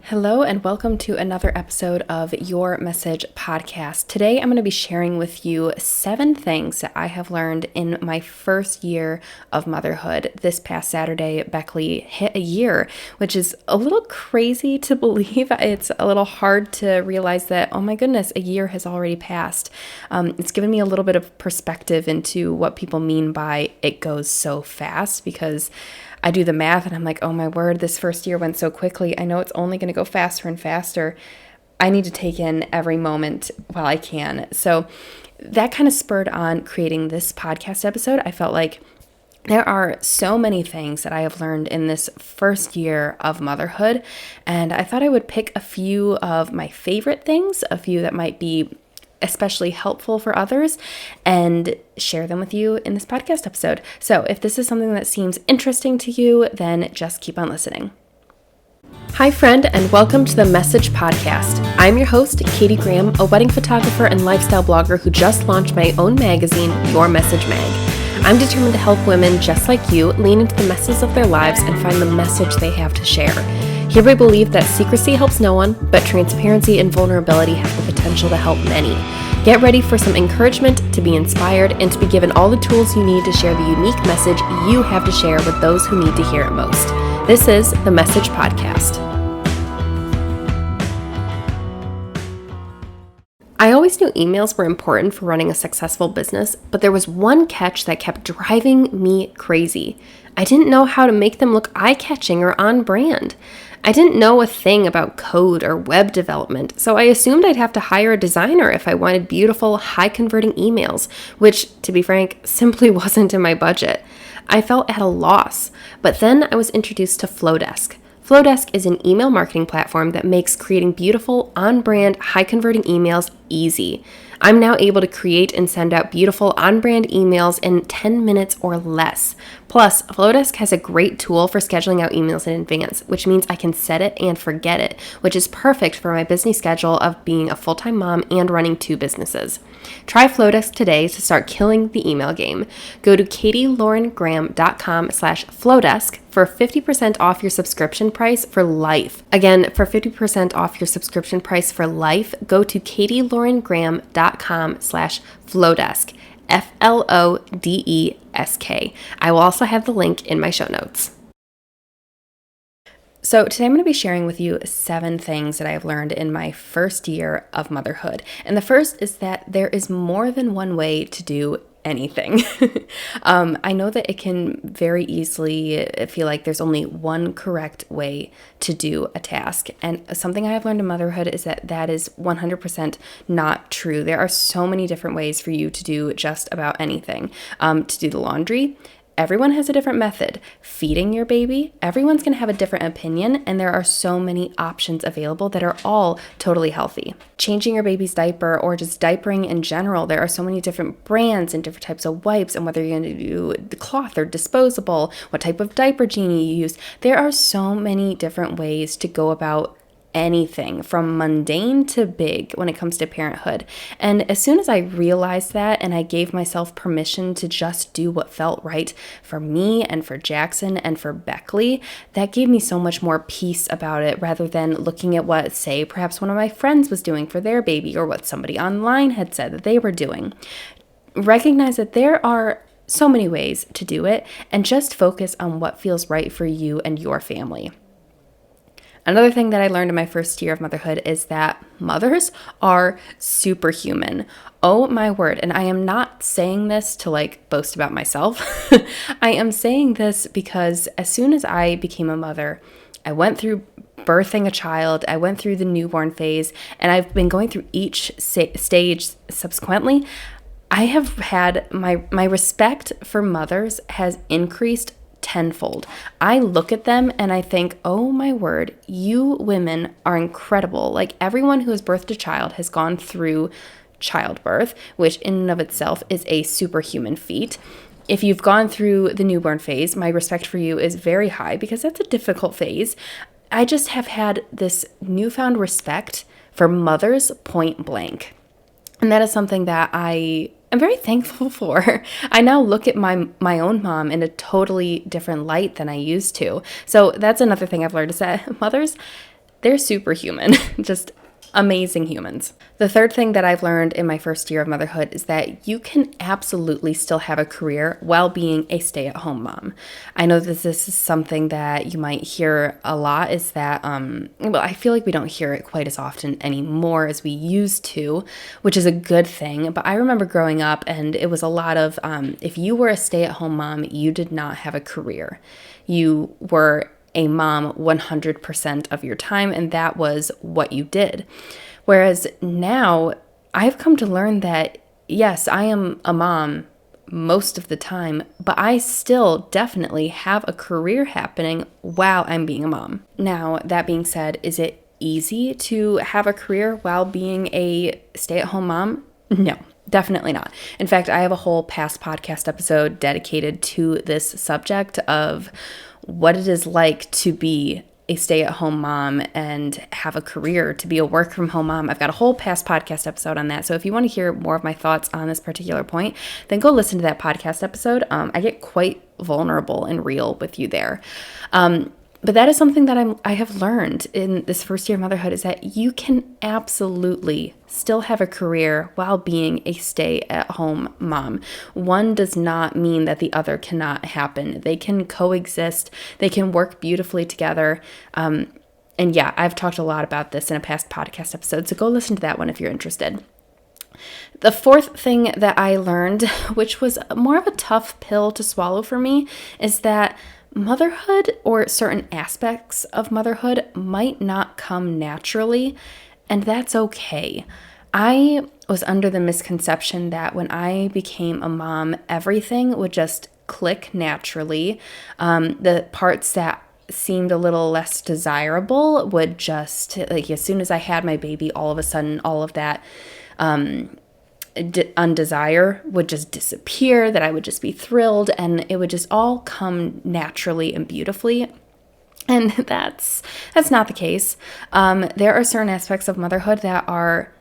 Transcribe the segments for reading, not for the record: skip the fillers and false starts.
Hello and welcome to another episode of Your Message podcast. Today I'm going to be sharing with you 7 things that I have learned in my first year of motherhood. This past Saturday, Beckley hit a year, which is a little crazy to believe. It's a little hard to realize that, oh my goodness, a year has already passed. It's given me a little bit of perspective into what people mean by it goes so fast, because I do the math and I'm like, oh my word, this first year went so quickly. I know it's only going to go faster and faster. I need to take in every moment while I can. So that kind of spurred on creating this podcast episode. I felt like there are so many things that I have learned in this first year of motherhood, and I thought I would pick a few of my favorite things, a few that might be especially helpful for others, and share them with you in this podcast episode. So if this is something that seems interesting to you, then just keep on listening. Hi friend, and welcome to the Message podcast. I'm your host, Katie Graham, a wedding photographer and lifestyle blogger who just launched my own magazine, Your Message Mag. I'm determined to help women just like you lean into the messes of their lives and find the message they have to share. Here we believe that secrecy helps no one, but transparency and vulnerability have the potential to help many. Get ready for some encouragement, to be inspired, and to be given all the tools you need to share the unique message you have to share with those who need to hear it most. This is the Message Podcast. I always knew emails were important for running a successful business, but there was one catch that kept driving me crazy. I didn't know how to make them look eye-catching or on brand. I didn't know a thing about code or web development, so I assumed I'd have to hire a designer if I wanted beautiful, high-converting emails, which, to be frank, simply wasn't in my budget. I felt at a loss, but then I was introduced to Flowdesk. Flowdesk is an email marketing platform that makes creating beautiful, on-brand, high-converting emails easy. I'm now able to create and send out beautiful on-brand emails in 10 minutes or less. Plus, Flowdesk has a great tool for scheduling out emails in advance, which means I can set it and forget it, which is perfect for my busy schedule of being a full-time mom and running 2 businesses. Try Flowdesk today to start killing the email game. Go to katielaurengraham.com/Flowdesk for 50% off your subscription price for life. Again, for 50% off your subscription price for life, go to katielaurengraham.com/Flowdesk. Flowdesk. I will also have the link in my show notes. So today I'm going to be sharing with you 7 things that I have learned in my first year of motherhood. And the first is that there is more than one way to do anything. I know that it can very easily feel like there's only one correct way to do a task. And something I have learned in motherhood is that that is 100% not true. There are so many different ways for you to do just about anything. To do the laundry, everyone has a different method. Feeding your baby, everyone's going to have a different opinion, and there are so many options available that are all totally healthy. Changing your baby's diaper or just diapering in general, there are so many different brands and different types of wipes, and whether you're going to do the cloth or disposable, what type of diaper genie you use. There are so many different ways to go about anything from mundane to big when it comes to parenthood. And as soon as I realized that and I gave myself permission to just do what felt right for me and for Jackson and for Beckley, that gave me so much more peace about it rather than looking at what, say, perhaps one of my friends was doing for their baby or what somebody online had said that they were doing. Recognize that there are so many ways to do it and just focus on what feels right for you and your family. Another thing that I learned in my first year of motherhood is that mothers are superhuman. Oh my word. And I am not saying this to boast about myself. I am saying this because as soon as I became a mother, I went through birthing a child, I went through the newborn phase, and I've been going through each stage subsequently. I have had my respect for mothers has increased tenfold. I look at them and I think, oh my word, you women are incredible. Like, everyone who has birthed a child has gone through childbirth, which in and of itself is a superhuman feat. If you've gone through the newborn phase, my respect for you is very high because that's a difficult phase. I just have had this newfound respect for mothers, point blank. And that is something that I'm very thankful for. I now look at my own mom in a totally different light than I used to. So that's another thing I've learned is that mothers, They're superhuman, just amazing humans. The third thing that I've learned in my first year of motherhood is that you can absolutely still have a career while being a stay-at-home mom. I know that this is something that you might hear a lot, is that, well, I feel like we don't hear it quite as often anymore as we used to, which is a good thing. But I remember growing up and it was a lot of, if you were a stay-at-home mom, you did not have a career. You were a mom 100% of your time, and that was what you did. Whereas now I've come to learn that, yes, I am a mom most of the time, but I still definitely have a career happening while I'm being a mom. Now, that being said, is it easy to have a career while being a stay-at-home mom? No. Definitely not. In fact, I have a whole past podcast episode dedicated to this subject of what it is like to be a stay-at-home mom and have a career, to be a work-from-home mom. I've got a whole past podcast episode on that. So if you want to hear more of my thoughts on this particular point, then go listen to that podcast episode. I get quite vulnerable and real with you there. But that is something that I have learned in this first year of motherhood, is that you can absolutely still have a career while being a stay-at-home mom. One does not mean that the other cannot happen. They can coexist. They can work beautifully together. And yeah, I've talked a lot about this in a past podcast episode, so go listen to that one if you're interested. The fourth thing that I learned, which was more of a tough pill to swallow for me, is that motherhood, or certain aspects of motherhood, might not come naturally, and that's okay. I was under the misconception that when I became a mom, everything would just click naturally. The parts that seemed a little less desirable would just, like, as soon as I had my baby, all of a sudden, all of that undesire would just disappear, that I would just be thrilled, and it would just all come naturally and beautifully. And that's not the case. There are certain aspects of motherhood that are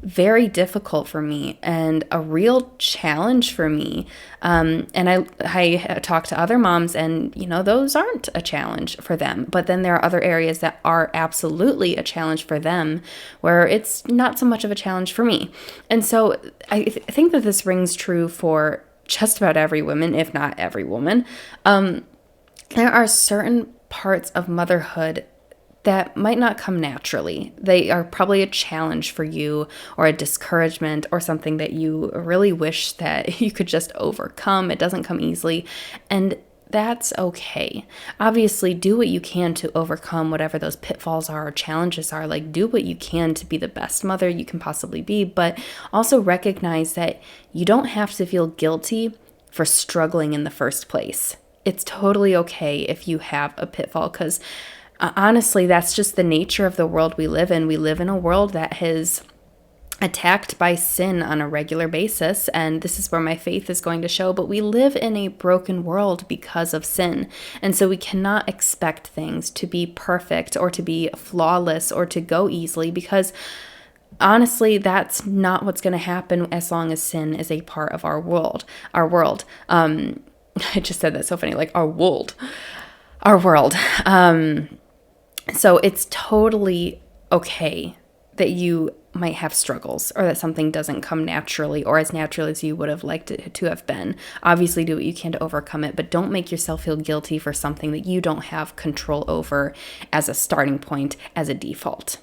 very difficult for me and a real challenge for me. And I talk to other moms, and, those aren't a challenge for them. But then there are other areas that are absolutely a challenge for them, where it's not so much of a challenge for me. And so I think that this rings true for just about every woman, if not every woman. There are certain parts of motherhood that might not come naturally. They are probably a challenge for you, or a discouragement, or something that you really wish that you could just overcome. It doesn't come easily, and that's okay. Obviously, do what you can to overcome whatever those pitfalls are or challenges are. Like, do what you can to be the best mother you can possibly be, but also recognize that you don't have to feel guilty for struggling in the first place. It's totally okay if you have a pitfall, because honestly, that's just the nature of the world we live in. We live in a world that is attacked by sin on a regular basis, and this is where my faith is going to show, but we live in a broken world because of sin, and so we cannot expect things to be perfect or to be flawless or to go easily, because honestly, that's not what's going to happen as long as sin is a part of our world. I just said that so funny, like our world. So it's totally okay that you might have struggles, or that something doesn't come naturally, or as naturally as you would have liked it to have been. Obviously, do what you can to overcome it, but don't make yourself feel guilty for something that you don't have control over as a starting point, as a default.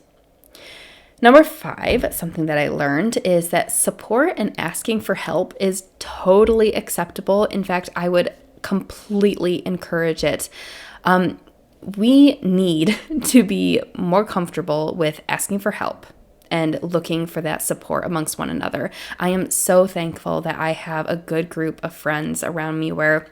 Number 5, something that I learned, is that support and asking for help is totally acceptable. In fact, I would completely encourage it. We need to be more comfortable with asking for help and looking for that support amongst one another. I am so thankful that I have a good group of friends around me where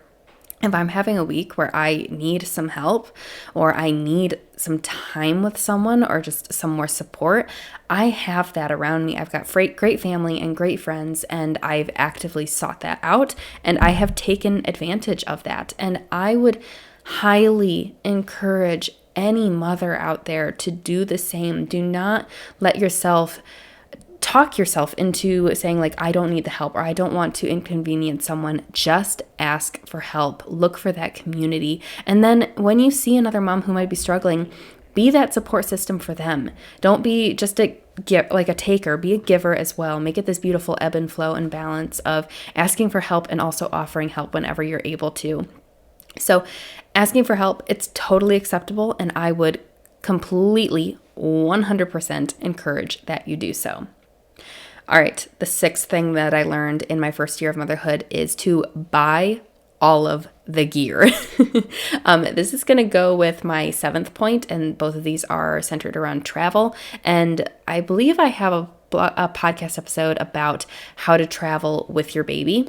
if I'm having a week where I need some help, or I need some time with someone, or just some more support, I have that around me. I've got great family and great friends, and I've actively sought that out, and I have taken advantage of that. And I would highly encourage any mother out there to do the same. Do not let yourself talk yourself into saying, like, I don't need the help, or I don't want to inconvenience someone. Just ask for help. Look for that community. And then when you see another mom who might be struggling, Be that support system for them. Don't be just a taker, be a giver as well. Make it this beautiful ebb and flow and balance of asking for help and also offering help whenever you're able to. So asking for help, it's totally acceptable, and I would completely 100% encourage that you do so. All right, the sixth thing that I learned in my first year of motherhood is to buy all of the gear. This is going to go with my seventh point, and both of these are centered around travel. And I believe I have a podcast episode about how to travel with your baby.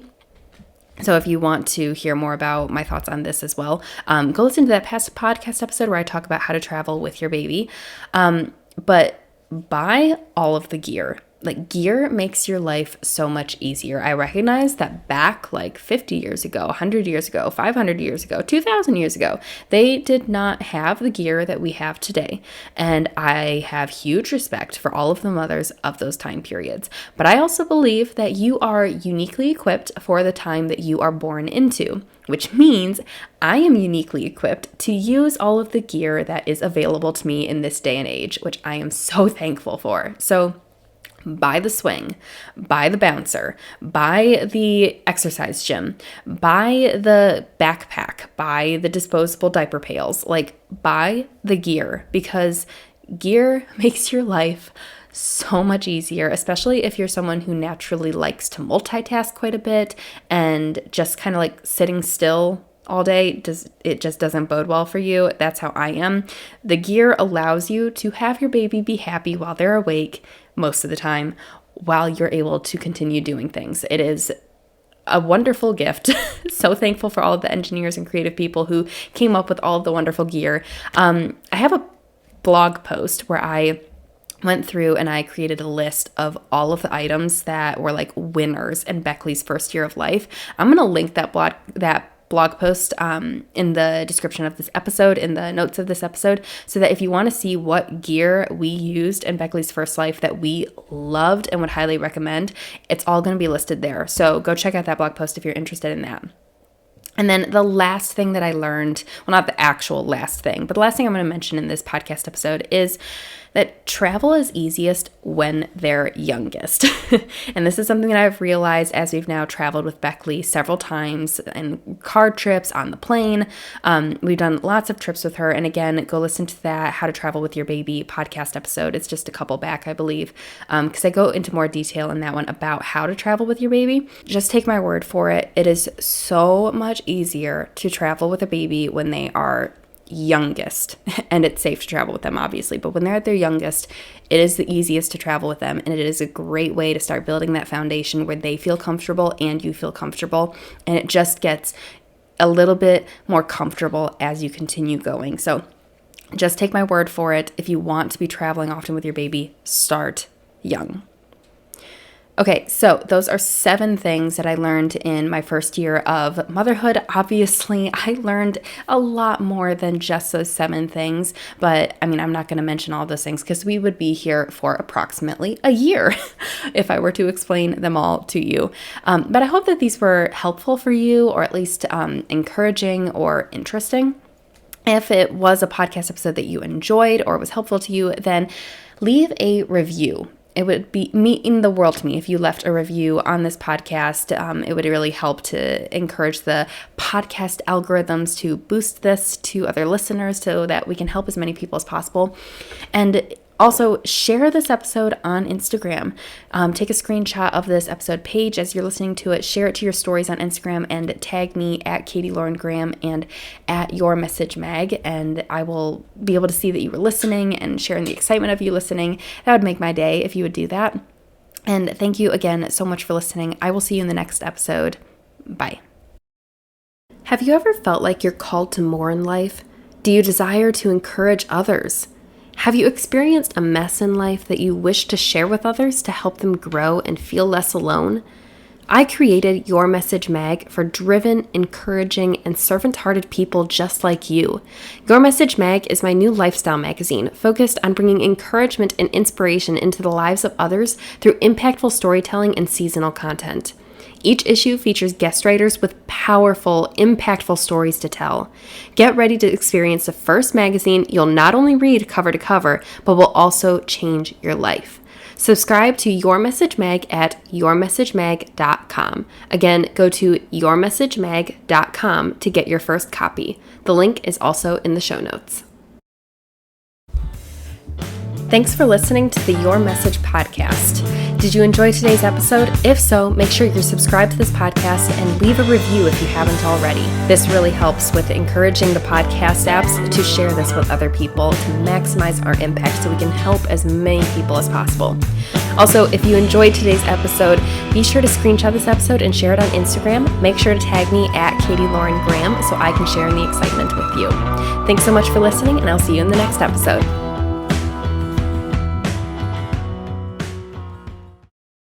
So if you want to hear more about my thoughts on this as well, go listen to that past podcast episode where I talk about how to travel with your baby. But buy all of the gear. Like, gear makes your life so much easier. I recognize that back like 50 years ago, 100 years ago, 500 years ago, 2,000 years ago, they did not have the gear that we have today. And I have huge respect for all of the mothers of those time periods. But I also believe that you are uniquely equipped for the time that you are born into, which means I am uniquely equipped to use all of the gear that is available to me in this day and age, which I am so thankful for. So buy the swing, buy the bouncer, buy the exercise gym, buy the backpack, buy the disposable diaper pails, like buy the gear, because gear makes your life so much easier, especially if you're someone who naturally likes to multitask quite a bit and just kind of like sitting still all day. It just doesn't bode well for you. That's how I am. The gear allows you to have your baby be happy while they're awake most of the time, while you're able to continue doing things. It is a wonderful gift. So thankful for all of the engineers and creative people who came up with all of the wonderful gear. I have a blog post where I went through and I created a list of all of the items that were like winners in Beckley's first year of life. I'm going to link that blog post in the description of this episode, in the notes of this episode, so that if you want to see what gear we used in Beckley's first life that we loved and would highly recommend, it's all going to be listed there. So go check out that blog post if you're interested in that. And then the last thing that I learned, well, not the actual last thing, but the last thing I'm going to mention in this podcast episode is that travel is easiest when they're youngest. And this is something that I've realized as we've now traveled with Beckley several times, and car trips, on the plane. We've done lots of trips with her. And again, go listen to that How to Travel with Your Baby podcast episode. It's just a couple back, I believe, because I go into more detail in that one about how to travel with your baby. Just take my word for it. It is so much easier to travel with a baby when they are youngest, and it's safe to travel with them, obviously, but when they're at their youngest, it is the easiest to travel with them, and it is a great way to start building that foundation where they feel comfortable and you feel comfortable, and it just gets a little bit more comfortable as you continue going. So just take my word for it. If you want to be traveling often with your baby, start young. Okay, so those are 7 things that I learned in my first year of motherhood. Obviously, I learned a lot more than just those 7 things, but I mean, I'm not going to mention all those things because we would be here for approximately a year if I were to explain them all to you. But I hope that these were helpful for you, or at least encouraging or interesting. If it was a podcast episode that you enjoyed or was helpful to you, then leave a review. It would mean the world to me if you left a review on this podcast. It would really help to encourage the podcast algorithms to boost this to other listeners so that we can help as many people as possible. And also, share this episode on Instagram. Take a screenshot of this episode page as you're listening to it. Share it to your stories on Instagram and tag me at Katie Lauren Graham and at Your Message Mag, and I will be able to see that you were listening and sharing the excitement of you listening. That would make my day if you would do that. And thank you again so much for listening. I will see you in the next episode. Bye. Have you ever felt like you're called to more in life? Do you desire to encourage others? Have you experienced a mess in life that you wish to share with others to help them grow and feel less alone? I created Your Message Mag for driven, encouraging, and servant-hearted people just like you. Your Message Mag is my new lifestyle magazine focused on bringing encouragement and inspiration into the lives of others through impactful storytelling and seasonal content. Each issue features guest writers with powerful, impactful stories to tell. Get ready to experience the first magazine you'll not only read cover to cover, but will also change your life. Subscribe to Your Message Mag at yourmessagemag.com. Again, go to yourmessagemag.com to get your first copy. The link is also in the show notes. Thanks for listening to the Your Message podcast. Did you enjoy today's episode? If so, make sure you're subscribed to this podcast and leave a review if you haven't already. This really helps with encouraging the podcast apps to share this with other people to maximize our impact so we can help as many people as possible. Also, if you enjoyed today's episode, be sure to screenshot this episode and share it on Instagram. Make sure to tag me at Katie Lauren Graham so I can share in the excitement with you. Thanks so much for listening, and I'll see you in the next episode.